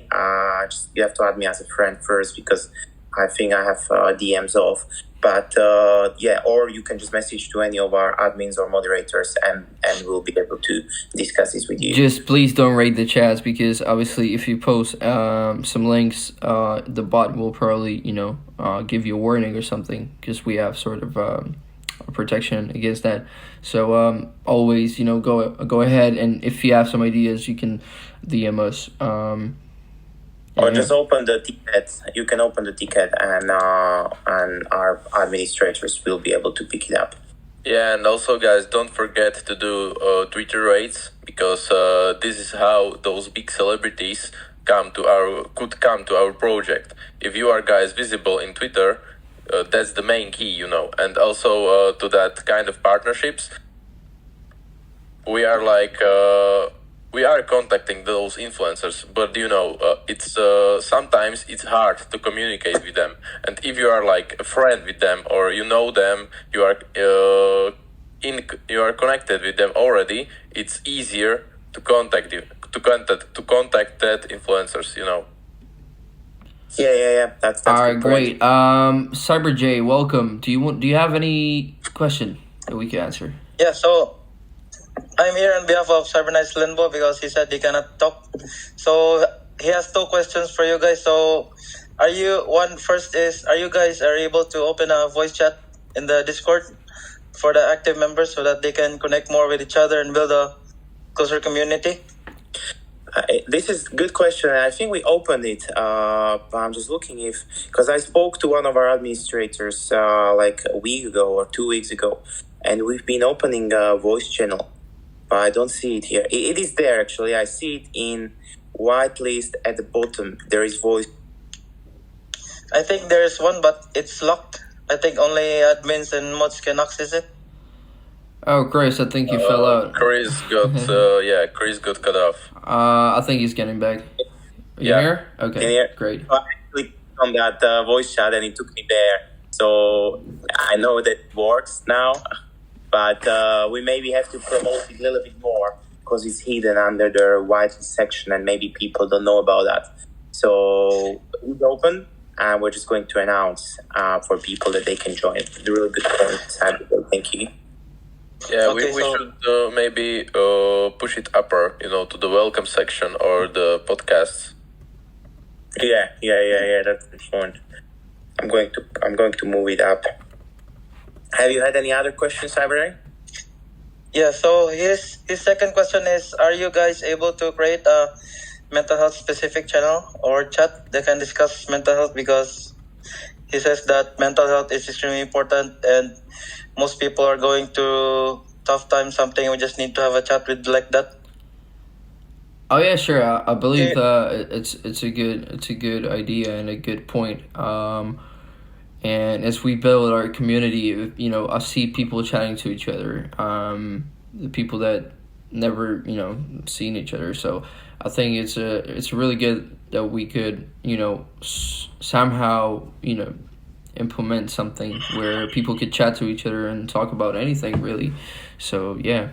Speaker 2: You have to add me as a friend first, because I think I have DMs off. But or you can just message to any of our admins or moderators, and we'll be able to discuss this with you.
Speaker 1: Just please don't raid the chats, because obviously if you post some links, the bot will probably give you a warning or something, because we have sort of a protection against that. So always go ahead, and if you have some ideas, you can DM us.
Speaker 2: Or just open the ticket. You can open the ticket, and our administrators will be able to pick it up.
Speaker 8: Yeah, and also, guys, don't forget to do Twitter raids, because this is how those big celebrities could come to our project. If you are guys visible in Twitter, that's the main key, And also to that kind of partnerships, we are we are contacting those influencers, but it's sometimes it's hard to communicate with them. And if you are like a friend with them, or them, you are connected with them already, it's easier to contact that influencers.
Speaker 2: Yeah. That's
Speaker 1: all right. Great. Cyber J, welcome. Do you have any question that we can answer?
Speaker 7: Yeah. So I'm here on behalf of Cybernites Limbo, because he said he cannot talk. So he has two questions for you guys. So are you guys able to open a voice chat in the Discord for the active members, so that they can connect more with each other and build a closer community?
Speaker 2: This is a good question, and I think we opened it. But I'm just looking because I spoke to one of our administrators like a week ago or 2 weeks ago, and we've been opening a voice channel. but I don't see it here. It is there actually. I see it in whitelist at the bottom. There is voice.
Speaker 9: I think there is one, but it's locked. I think only admins and mods can access it.
Speaker 1: Oh, Chris, I think you fell out.
Speaker 8: Chris got Chris got cut off.
Speaker 1: I think he's getting back. You
Speaker 8: Yeah.
Speaker 1: here? Okay,
Speaker 2: Here.
Speaker 1: great.
Speaker 2: I clicked on that voice chat and it took me there. So I know that it works now, but we maybe have to promote it a little bit more because it's hidden under the whitelist section and maybe people don't know about that. So it's open and we're just going to announce for people that they can join. The really good point, Cyber. Thank you.
Speaker 8: Yeah,
Speaker 9: Okay,
Speaker 8: we
Speaker 9: so-
Speaker 8: should maybe push it upper, to the welcome section or the podcasts.
Speaker 2: Yeah. That's the point. I'm going to move it up. Have you had any other questions, Cyber?
Speaker 9: Yeah, so his second question is, are you guys able to create a mental health specific channel or chat that can discuss mental health? Because he says that mental health is extremely important and most people are going through tough times, something we just need to have a chat with like that.
Speaker 1: Oh yeah, sure. I believe it's a good idea and a good point. And as we build our community, I see people chatting to each other. The people that never seen each other. So I think it's really good that we could somehow implement something where people could chat to each other and talk about anything really. So yeah.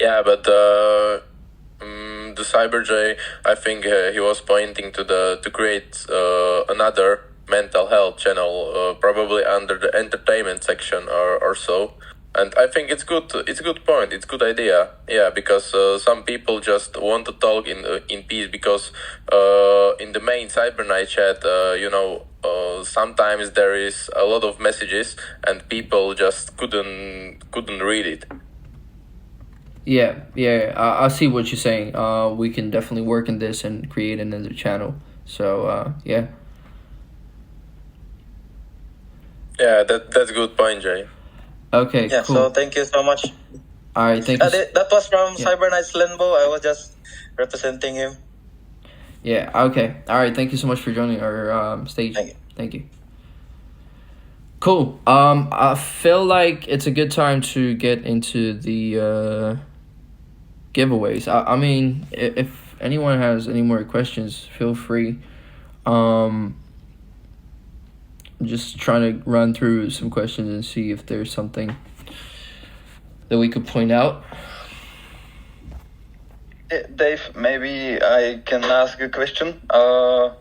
Speaker 8: Yeah, but the Cyber J, I think he was pointing to create another mental health channel, probably under the entertainment section or so. And I think it's good. It's a good point. It's a good idea. Yeah, because some people just want to talk in peace. Because in the main Cybernight chat, sometimes there is a lot of messages and people just couldn't read it.
Speaker 1: Yeah, I see what you're saying. We can definitely work on this and create another channel. So yeah.
Speaker 8: Yeah, that's a good point, Jay.
Speaker 1: Okay.
Speaker 9: Yeah,
Speaker 1: cool.
Speaker 9: so thank you so much.
Speaker 1: All right, thank you.
Speaker 9: That was from
Speaker 1: Yeah.
Speaker 9: Cybernights Limbo. I was just representing him.
Speaker 1: Yeah. Okay. All right. Thank you so much for joining our stage.
Speaker 9: Thank you.
Speaker 1: Thank you. Cool. I feel like it's a good time to get into the giveaways. I mean, if anyone has any more questions, feel free. Just trying to run through some questions and see if there's something that we could point out.
Speaker 10: Dave, maybe I can ask a question. I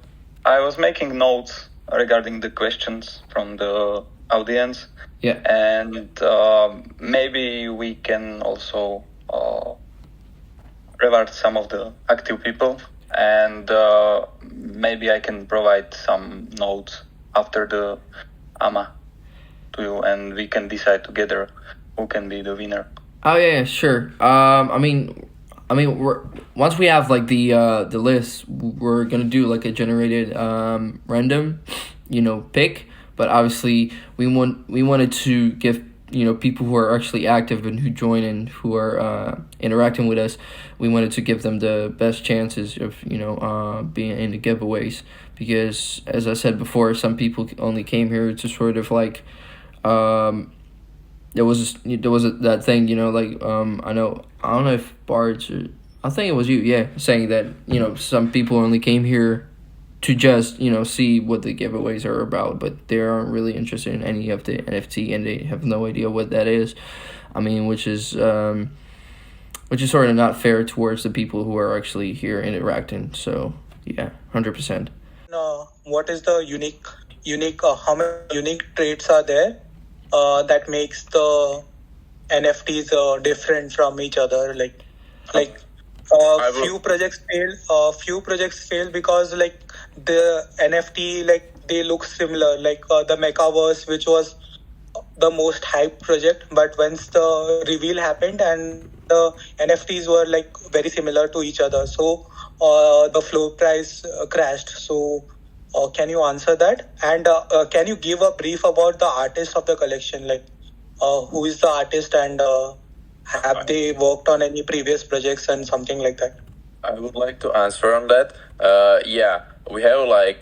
Speaker 10: was making notes regarding the questions from the audience.
Speaker 1: Yeah.
Speaker 10: And maybe we can also reward some of the active people. And maybe I can provide some notes after the AMA to you, and we can decide together who can be the winner.
Speaker 1: Oh yeah, sure. I mean, once we have like the list, we're gonna do like a generated random, pick. But obviously, we wanted to give people who are actually active and who join and who are interacting with us. We wanted to give them the best chances of being in the giveaways, because as I said before, some people only came here to sort of like there was that thing I don't know if Bards or I think it was you saying that some people only came here to just see what the giveaways are about, but they aren't really interested in any of the NFT and they have no idea what that is. I mean, which is sort of not fair towards the people who are actually here interacting. So yeah, 100%.
Speaker 7: What is the unique how many unique traits are there that makes the NFTs different from each other? Few projects fail because the NFT they look similar, the Mechaverse, which was the most hyped project, but once the reveal happened and the NFTs were very similar to each other, so the floor price crashed. So can you answer that? And can you give a brief about the artist of the collection, who is the artist and Have they worked on any previous projects and something like that?
Speaker 8: I would like to answer on that. Yeah, we have like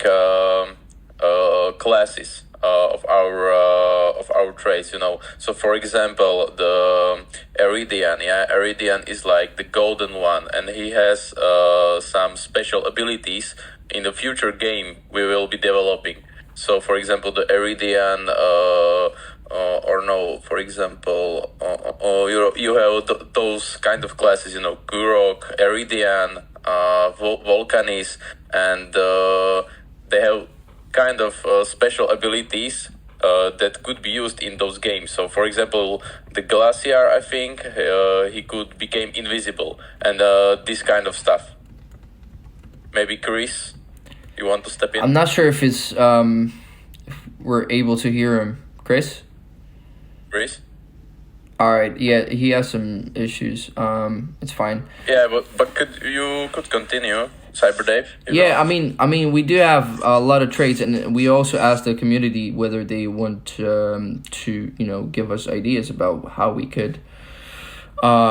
Speaker 8: classes of our traits. So for example, the Eridian. Yeah, Eridian is like the golden one, and he has some special abilities in the future game we will be developing. So for example, the Eridian. Or no, for example, you have those kind of classes, Gurok, Eridian, Volcanis, and they have kind of special abilities that could be used in those games. So, for example, the Glacier, I think, he could become invisible, and this kind of stuff. Maybe Chris, you want to step in?
Speaker 1: I'm not sure if it's we're able to hear him. Chris?
Speaker 8: Chris?
Speaker 1: All right. Yeah, he has some issues. It's fine.
Speaker 8: Yeah, but could continue, CyberDave.
Speaker 1: Yeah, I mean, we do have a lot of traits, and we also asked the community whether they want to give us ideas about how we could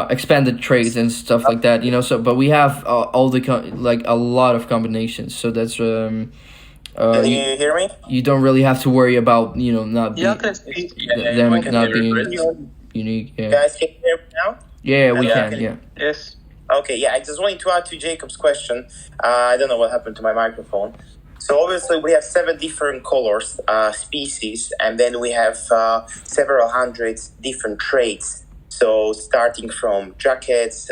Speaker 1: expand the traits and stuff like that. So but we have all the a lot of combinations. So that's
Speaker 2: Can you hear me?
Speaker 1: You don't really have to worry about not being them
Speaker 8: we can
Speaker 1: not
Speaker 8: hear
Speaker 1: being
Speaker 8: you.
Speaker 1: unique. Yeah.
Speaker 2: Guys, can you hear me now?
Speaker 1: Yeah, we can. Yeah.
Speaker 10: Yes.
Speaker 2: Okay, yeah, I just wanted to add to Jacob's question. I don't know what happened to my microphone. So obviously we have 7 different colors, species, and then we have several hundred different traits. So starting from jackets,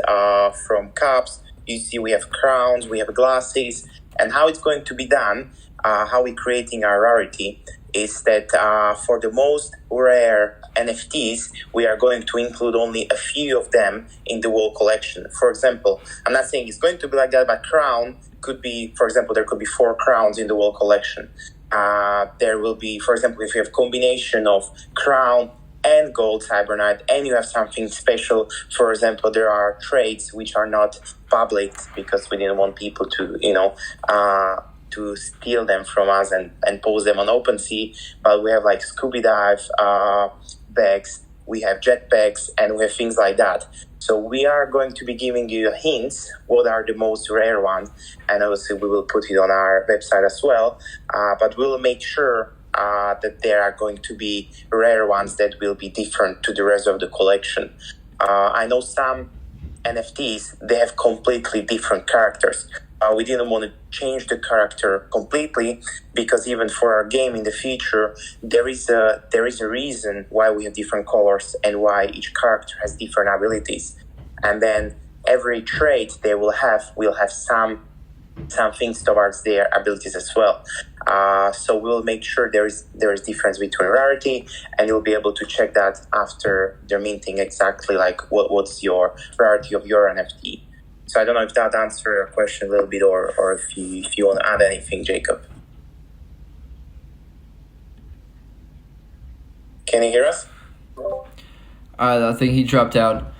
Speaker 2: from caps, you see we have crowns, we have glasses, and how it's going to be done, how we're creating our rarity, is that for the most rare NFTs, we are going to include only a few of them in the whole collection. For example, I'm not saying it's going to be like that, but crown could be, for example, there could be 4 crowns in the whole collection. There will be, for example, if you have combination of crown and gold Cybernite, and you have something special, for example, there are traits which are not public because we didn't want people to, to steal them from us and post them on OpenSea, but we have like Scooby Dive bags, we have jetpacks, and we have things like that. So we are going to be giving you hints what are the most rare ones, and obviously we will put it on our website as well, but we'll make sure that there are going to be rare ones that will be different to the rest of the collection. I know some NFTs, they have completely different characters. We didn't want to change the character completely because even for our game in the future, there is a reason why we have different colors and why each character has different abilities. And then every trait they will have some things towards their abilities as well. So we'll make sure there is difference between rarity, and you'll be able to check that after they're minting exactly like what's your rarity of your NFT. So I don't know if that answers your question a little bit, or if you want to add anything, Jacob. Can you hear us?
Speaker 1: I think he dropped out.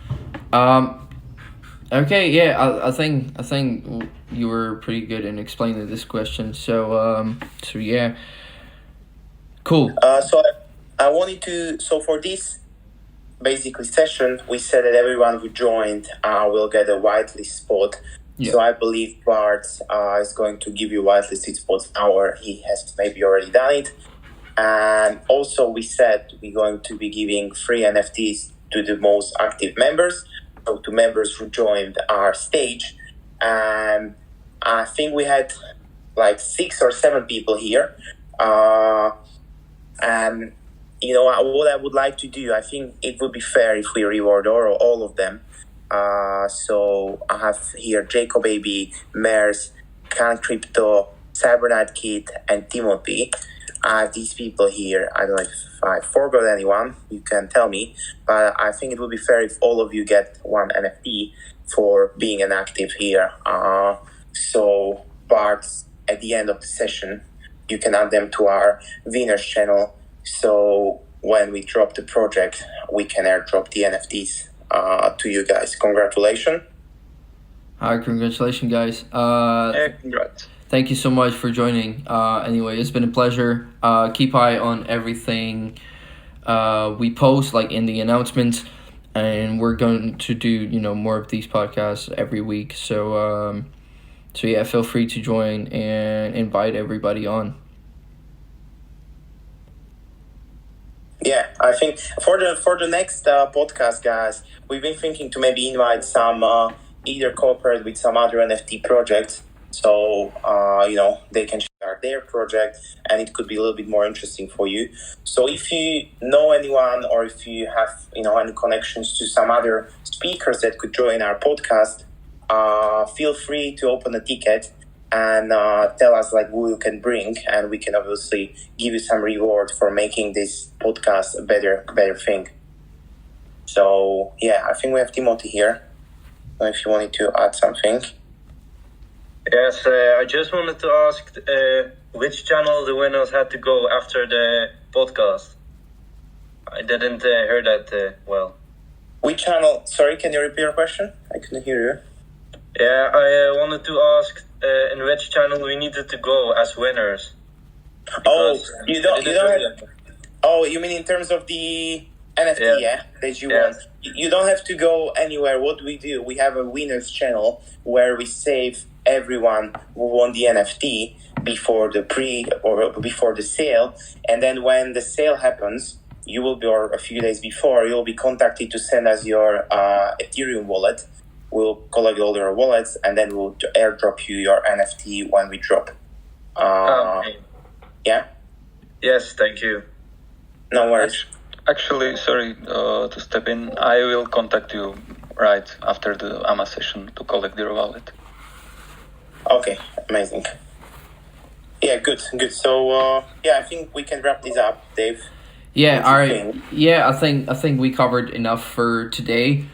Speaker 1: Okay, yeah, I think you were pretty good in explaining this question. So yeah, cool.
Speaker 2: So I wanted to. So for this basically session, we said that everyone who joined will get a whitelist spot. Yeah. So I believe Bart is going to give you whitelisted spots now, or he has maybe already done it. And also we said we're going to be giving free NFTs to the most active members, so to members who joined our stage. And I think we had like 6 or 7 people here. And what I would like to do, I think it would be fair if we reward all of them. So I have here Jacob Baby, Mers, Can Crypto, Cybernite Kid, and Timothy. I have these people here. I don't know if I forgot anyone, you can tell me, but I think it would be fair if all of you get 1 NFT for being an active here. So Bart, at the end of the session, you can add them to our winners channel. So when we drop the project, we can airdrop the NFTs to you guys. Congratulations.
Speaker 1: Hi, congratulations, guys.
Speaker 10: Congrats.
Speaker 1: Thank you so much for joining. Anyway, it's been a pleasure. Keep eye on everything we post, like in the announcements. and we're going to do more of these podcasts every week. So yeah, feel free to join and invite everybody on.
Speaker 2: Yeah, I think for the next podcast, guys, we've been thinking to maybe invite some either cooperate with some other NFT projects, so they can share their project, and it could be a little bit more interesting for you. So if you know anyone, or if you have any connections to some other speakers that could join our podcast, feel free to open a ticket and tell us who you can bring, and we can obviously give you some reward for making this podcast a better thing. So yeah, I think we have Timothy here. If you wanted to add something.
Speaker 5: Yes, I just wanted to ask which channel the winners had to go after the podcast. I didn't hear that well.
Speaker 2: Which channel? Sorry, can you repeat your question? I couldn't hear you.
Speaker 5: Yeah, I wanted to ask in which channel we needed to go as winners.
Speaker 2: You don't have. Oh, you mean in terms of the NFT, that you want? You don't have to go anywhere. What we do, we have a winners channel where we save everyone who won the NFT before the before the sale, and then when the sale happens, you will be, or a few days before, you'll be contacted to send us your Ethereum wallet. We'll collect all your wallets, and then we'll airdrop you your NFT when we drop. Yeah?
Speaker 5: Yes, thank you.
Speaker 2: No worries.
Speaker 10: Actually, sorry to step in. I will contact you right after the AMA session to collect your wallet.
Speaker 2: Okay, amazing. Yeah, good. So, I think we can wrap this up, Dave.
Speaker 1: Yeah, all right. Yeah, I think we covered enough for today.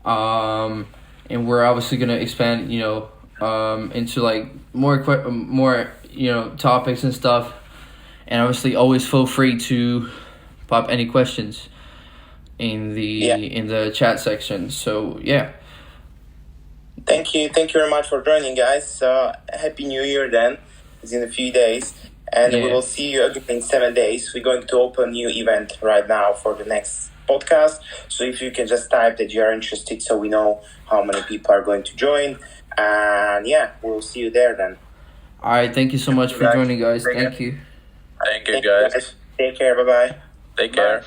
Speaker 1: And we're obviously gonna expand, into more topics and stuff. And obviously, always feel free to pop any questions in the chat section. So yeah.
Speaker 2: Thank you very much for joining, guys. Happy New Year then. It's in a few days, and we will see you again in 7 days. We're going to open a new event right now for the next podcast. So if you can just type that you are interested, so we know how many people are going to join, and we'll see you there then.
Speaker 1: All right, thank you so much for joining, guys. Thank you.
Speaker 8: Thank you, guys.
Speaker 2: Take care. Bye-bye.
Speaker 8: Take care.